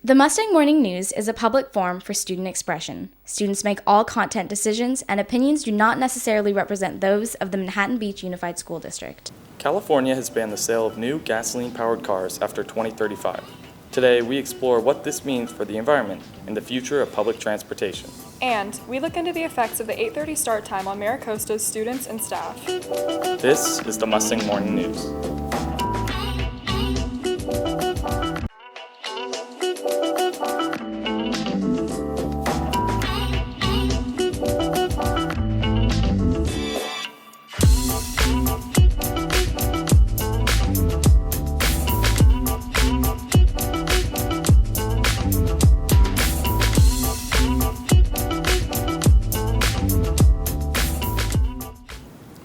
The Mustang Morning News is a public forum for student expression. Students make all content decisions, and opinions do not necessarily represent those of the Manhattan Beach Unified School District. California has banned the sale of new gasoline-powered cars after 2035. Today, we explore what this means for the environment and the future of public transportation. And we look into the effects of the 8:30 start time on Maricosta's students and staff. This is the Mustang Morning News.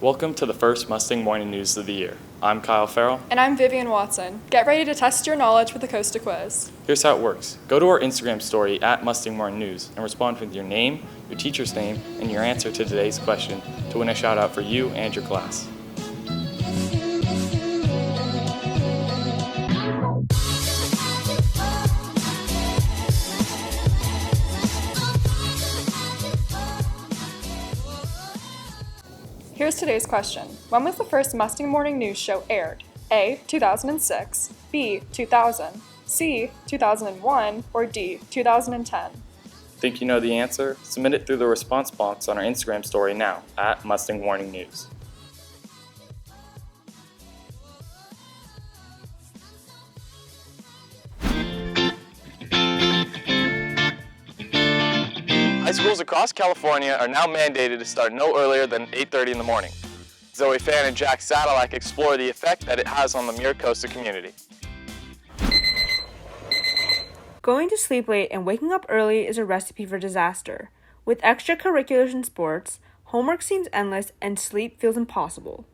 Welcome to the first Mustang Morning News of the year. I'm Kyle Farrell. And I'm Vivian Watson. Get ready to test your knowledge with the Costa Quiz. Here's how it works. Go to our Instagram story at Mustang Morning News and respond with your name, your teacher's name, and your answer to today's question to win a shout out for you and your class. Here's today's question. When was the first Mustang Morning News show aired? A. 2006, B. 2000, C. 2001, or D. 2010? Think you know the answer? Submit it through the response box on our Instagram story now at Mustang Morning News. High schools across California are now mandated to start no earlier than 8:30 in the morning. Zoe Fan and Jack Sadalak explore the effect that it has on the Maricosta community. Going to sleep late and waking up early is a recipe for disaster. With extracurriculars and sports, homework seems endless and sleep feels impossible.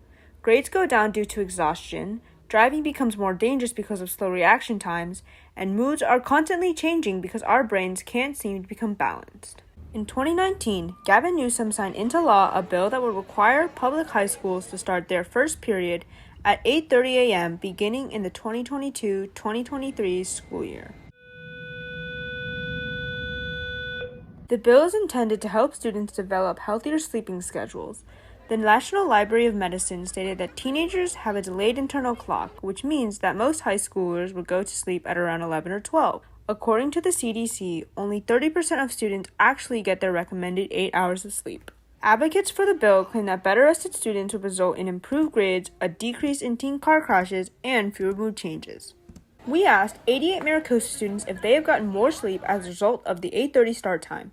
Grades go down due to exhaustion, driving becomes more dangerous because of slow reaction times, and moods are constantly changing because our brains can't seem to become balanced. In 2019, Gavin Newsom signed into law a bill that would require public high schools to start their first period at 8:30 a.m. beginning in the 2022-2023 school year. The bill is intended to help students develop healthier sleeping schedules. The National Library of Medicine stated that teenagers have a delayed internal clock, which means that most high schoolers would go to sleep at around 11 or 12. According to the CDC, only 30% of students actually get their recommended 8 hours of sleep. Advocates for the bill claim that better rested students would result in improved grades, a decrease in teen car crashes, and fewer mood changes. We asked 88 Maricosta students if they have gotten more sleep as a result of the 8:30 start time.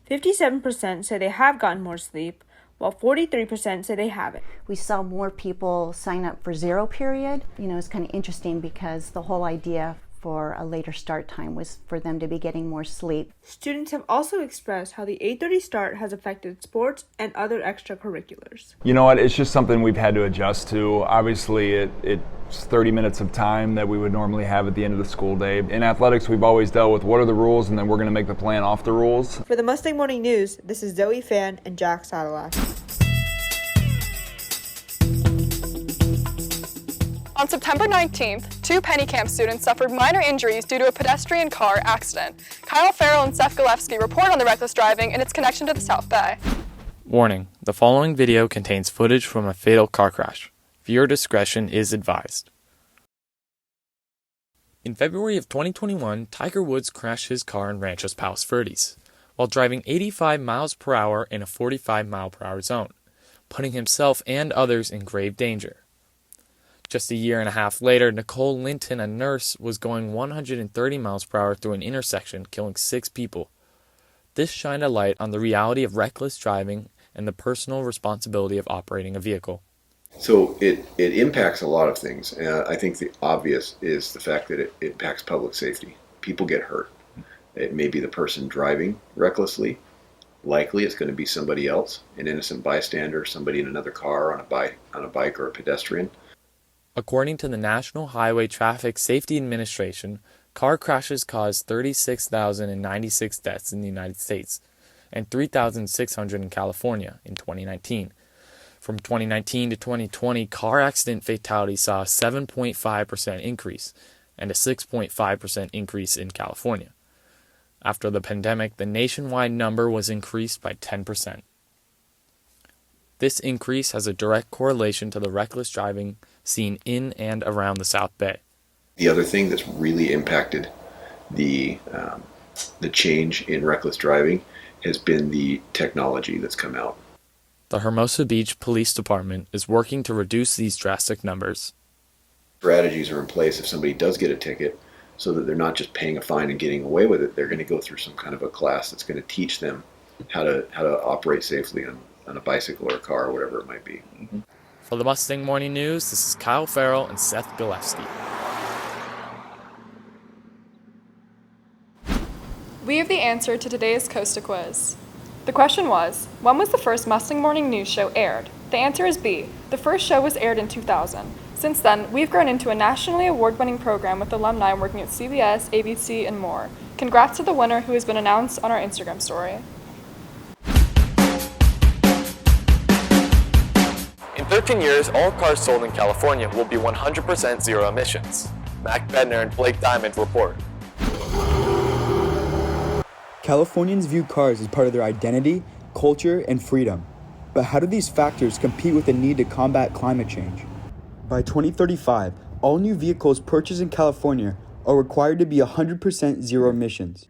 57% say they have gotten more sleep, while 43% say they haven't. We saw more people sign up for zero period. It's kind of interesting because the whole idea for a later start time was for them to be getting more sleep. Students have also expressed how the 8:30 start has affected sports and other extracurriculars. You know what, it's just something we've had to adjust to. Obviously, it's 30 minutes of time that we would normally have at the end of the school day. In athletics, we've always dealt with what are the rules, and then we're going to make the plan off the rules. For the Mustang Morning News, this is Zoe Fan and Jack Sadalak. On September 19th, two Pennycamp students suffered minor injuries due to a pedestrian car accident. Kyle Farrell and Seth Galefsky report on the reckless driving and its connection to the South Bay. Warning, the following video contains footage from a fatal car crash. Viewer discretion is advised. In February of 2021, Tiger Woods crashed his car in Ranchos Palos Verdes while driving 85 miles per hour in a 45 mile per hour zone, putting himself and others in grave danger. Just a year and a half later, Nicole Linton, a nurse, was going 130 miles per hour through an intersection, killing 6 people. This shined a light on the reality of reckless driving and the personal responsibility of operating a vehicle. So it impacts a lot of things. I think the obvious is the fact that it impacts public safety. People get hurt. It may be the person driving recklessly. Likely it's going to be somebody else, an innocent bystander, somebody in another car, on a bike or a pedestrian. According to the National Highway Traffic Safety Administration, car crashes caused 36,096 deaths in the United States and 3,600 in California in 2019. From 2019 to 2020, car accident fatalities saw a 7.5% increase, and a 6.5% increase in California. After the pandemic, the nationwide number was increased by 10%. This increase has a direct correlation to the reckless driving seen in and around the South Bay. The other thing that's really impacted the change in reckless driving has been the technology that's come out. The Hermosa Beach Police Department is working to reduce these drastic numbers. Strategies are in place if somebody does get a ticket so that they're not just paying a fine and getting away with it. They're going to go through some kind of a class that's going to teach them how to operate safely on a bicycle or a car or whatever it might be. For the Mustang Morning News, this is Kyle Farrell and Seth Gillespie. We have the answer to today's Costa quiz. The question was, when was the first Mustang Morning News show aired? The answer is B. The first show was aired in 2000. Since then, we've grown into a nationally award-winning program with alumni working at CBS, ABC, and more. Congrats to the winner who has been announced on our Instagram story. In 13 years, all cars sold in California will be 100% zero emissions. Mac Bednar and Blake Diamond report. Californians view cars as part of their identity, culture, and freedom. But how do these factors compete with the need to combat climate change? By 2035, all new vehicles purchased in California are required to be 100% zero emissions.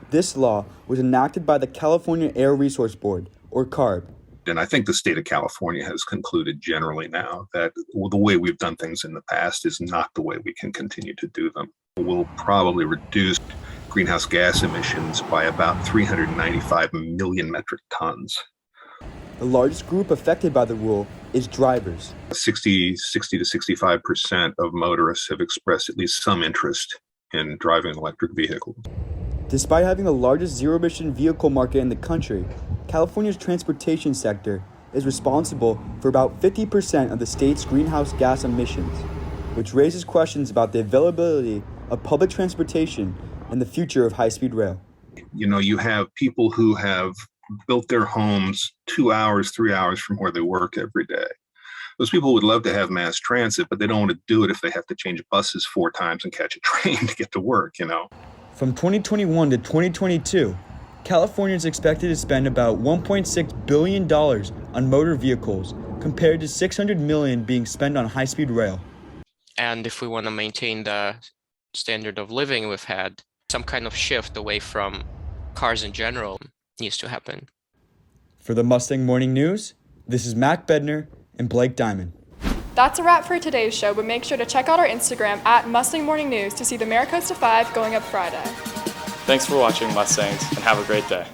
This law was enacted by the California Air Resource Board, or CARB. And I think the state of California has concluded generally now that the way we've done things in the past is not the way we can continue to do them. We'll probably reduce greenhouse gas emissions by about 395 million metric tons. The largest group affected by the rule is drivers. 60 to 65% of motorists have expressed at least some interest in driving electric vehicles. Despite having the largest zero-emission vehicle market in the country, California's transportation sector is responsible for about 50% of the state's greenhouse gas emissions, which raises questions about the availability of public transportation and the future of high-speed rail. You know, you have people who have built their homes 2 hours, 3 hours from where they work every day. Those people would love to have mass transit, but they don't want to do it if they have to change buses 4 times and catch a train to get to work, you know. From 2021 to 2022, California is expected to spend about $1.6 billion on motor vehicles, compared to $600 million being spent on high-speed rail. And if we want to maintain the standard of living we've had, some kind of shift away from cars in general needs to happen. For the Mustang Morning News, this is Mac Bednar and Blake Diamond. That's a wrap for today's show, but make sure to check out our Instagram at Mustang Morning News to see the Maricosta 5 going up Friday. Thanks for watching, Mustangs, and have a great day.